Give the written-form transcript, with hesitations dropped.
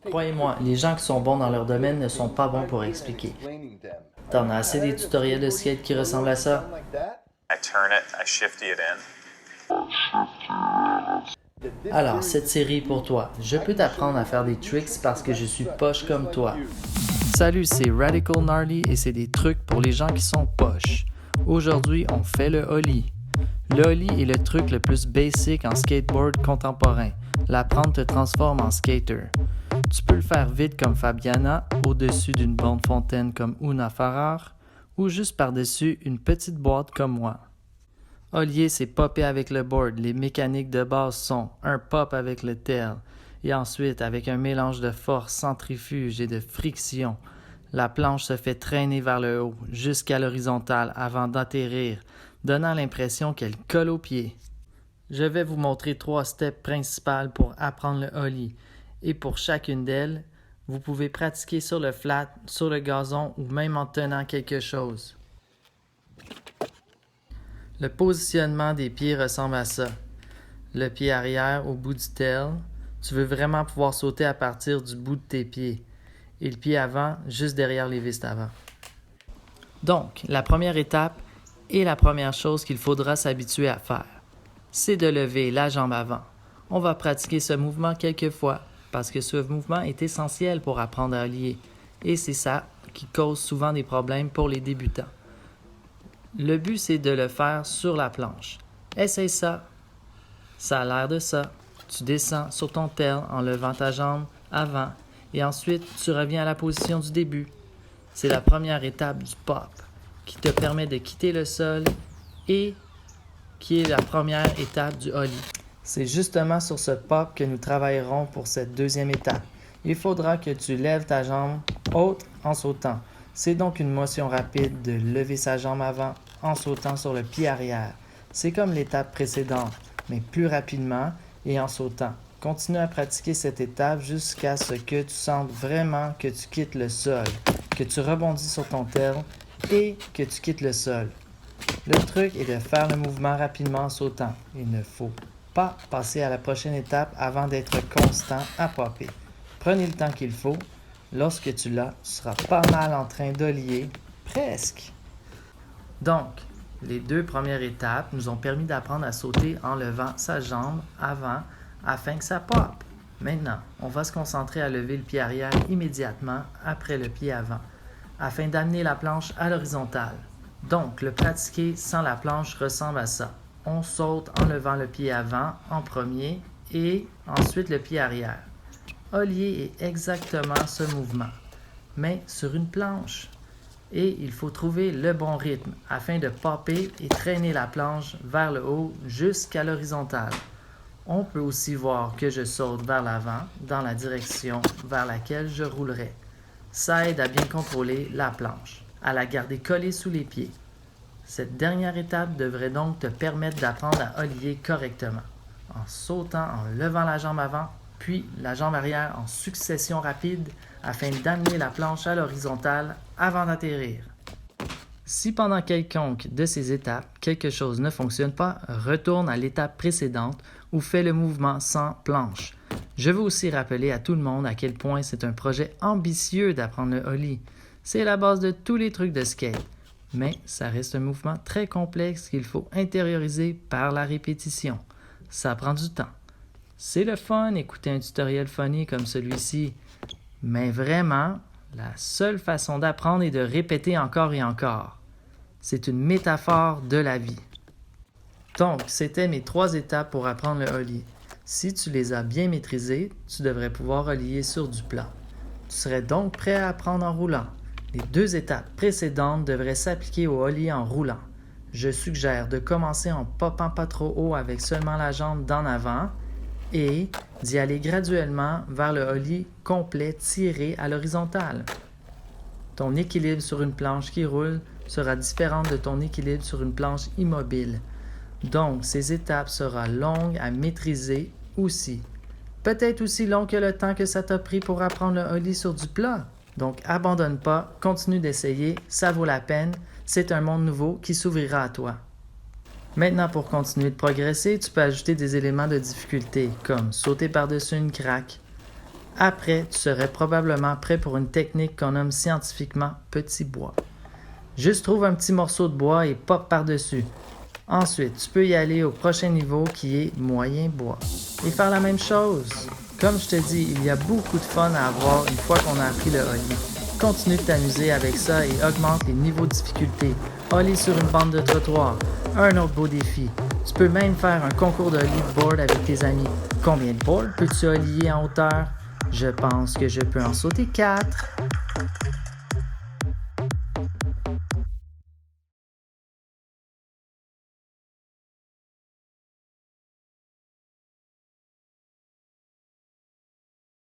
Croyez-moi, les gens qui sont bons dans leur domaine ne sont pas bons pour expliquer. T'en as assez des tutoriels de skate qui ressemblent à ça? I turn it, I shifty it in. Alors, cette série est pour toi. Je peux t'apprendre à faire des tricks parce que je suis poche comme toi. Salut, c'est Radical Gnarly et c'est des trucs pour les gens qui sont poches. Aujourd'hui, on fait le ollie. Le ollie est le truc le plus basic en skateboard contemporain. L'apprendre te transforme en skater. Tu peux le faire vite comme Fabiana, au-dessus d'une bonne fontaine comme Una Farrar, ou juste par-dessus une petite boîte comme moi. Ollier, c'est popper avec le board. Les mécaniques de base sont un pop avec le tail, et ensuite, avec un mélange de force, centrifuge et de friction, la planche se fait traîner vers le haut, jusqu'à l'horizontale avant d'atterrir, donnant l'impression qu'elle colle aux pieds. Je vais vous montrer 3 steps principales pour apprendre le ollie, et pour chacune d'elles, vous pouvez pratiquer sur le flat, sur le gazon ou même en tenant quelque chose. Le positionnement des pieds ressemble à ça. Le pied arrière au bout du tail, tu veux vraiment pouvoir sauter à partir du bout de tes pieds, et le pied avant juste derrière les vis avant. Donc, la première étape et la première chose qu'il faudra s'habituer à faire, c'est de lever la jambe avant. On va pratiquer ce mouvement quelques fois parce que ce mouvement est essentiel pour apprendre à ollier et c'est ça qui cause souvent des problèmes pour les débutants. Le but, c'est de le faire sur la planche. Essaye ça. Ça a l'air de ça. Tu descends sur ton tail en levant ta jambe avant et ensuite tu reviens à la position du début. C'est la première étape du pop qui te permet de quitter le sol et qui est la première étape du ollie. C'est justement sur ce pop que nous travaillerons pour cette deuxième étape. Il faudra que tu lèves ta jambe haute en sautant. C'est donc une motion rapide de lever sa jambe avant en sautant sur le pied arrière. C'est comme l'étape précédente, mais plus rapidement et en sautant. Continue à pratiquer cette étape jusqu'à ce que tu sentes vraiment que tu quittes le sol, que tu rebondis sur ton tail et que tu quittes le sol. Le truc est de faire le mouvement rapidement en sautant. Il ne faut pas passer à la prochaine étape avant d'être constant à popper. Prenez le temps qu'il faut. Lorsque tu l'as, tu seras pas mal en train d'ollier, presque. Donc, les 2 premières étapes nous ont permis d'apprendre à sauter en levant sa jambe avant afin que ça pop. Maintenant, on va se concentrer à lever le pied arrière immédiatement après le pied avant afin d'amener la planche à l'horizontale. Donc, le pratiquer sans la planche ressemble à ça. On saute en levant le pied avant en premier et ensuite le pied arrière. Ollier est exactement ce mouvement, mais sur une planche. Et il faut trouver le bon rythme afin de popper et traîner la planche vers le haut jusqu'à l'horizontale. On peut aussi voir que je saute vers l'avant dans la direction vers laquelle je roulerai. Ça aide à bien contrôler la planche, à la garder collée sous les pieds. Cette dernière étape devrait donc te permettre d'apprendre à ollier correctement, en sautant, en levant la jambe avant, puis la jambe arrière en succession rapide afin d'amener la planche à l'horizontale avant d'atterrir. Si pendant quelconque de ces étapes, quelque chose ne fonctionne pas, retourne à l'étape précédente ou fais le mouvement sans planche. Je veux aussi rappeler à tout le monde à quel point c'est un projet ambitieux d'apprendre le ollie. C'est la base de tous les trucs de skate, mais ça reste un mouvement très complexe qu'il faut intérioriser par la répétition. Ça prend du temps. C'est le fun écouter un tutoriel funny comme celui-ci, mais vraiment, la seule façon d'apprendre est de répéter encore et encore. C'est une métaphore de la vie. Donc, c'était mes 3 étapes pour apprendre le ollie. Si tu les as bien maîtrisées, tu devrais pouvoir ollier sur du plat. Tu serais donc prêt à apprendre en roulant. Les 2 étapes précédentes devraient s'appliquer au ollie en roulant. Je suggère de commencer en popant pas trop haut avec seulement la jambe d'en avant et d'y aller graduellement vers le ollie complet tiré à l'horizontale. Ton équilibre sur une planche qui roule sera différent de ton équilibre sur une planche immobile. Donc, ces étapes seront longues à maîtriser aussi. Peut-être aussi long que le temps que ça t'a pris pour apprendre le ollie sur du plat. Donc, abandonne pas, continue d'essayer, ça vaut la peine. C'est un monde nouveau qui s'ouvrira à toi. Maintenant, pour continuer de progresser, tu peux ajouter des éléments de difficulté, comme sauter par-dessus une craque, Après, tu serais probablement prêt pour une technique qu'on nomme scientifiquement petit bois. Juste trouve un petit morceau de bois et pop par-dessus. Ensuite, tu peux y aller au prochain niveau qui est moyen bois et faire la même chose. Comme je te dis, il y a beaucoup de fun à avoir une fois qu'on a appris le ollie. Continue de t'amuser avec ça et augmente les niveaux de difficulté. Ollie sur une bande de trottoir, un autre beau défi. Tu peux même faire un concours de ollie board avec tes amis. Combien de boards peux-tu ollier en hauteur? Je pense que je peux en sauter 4.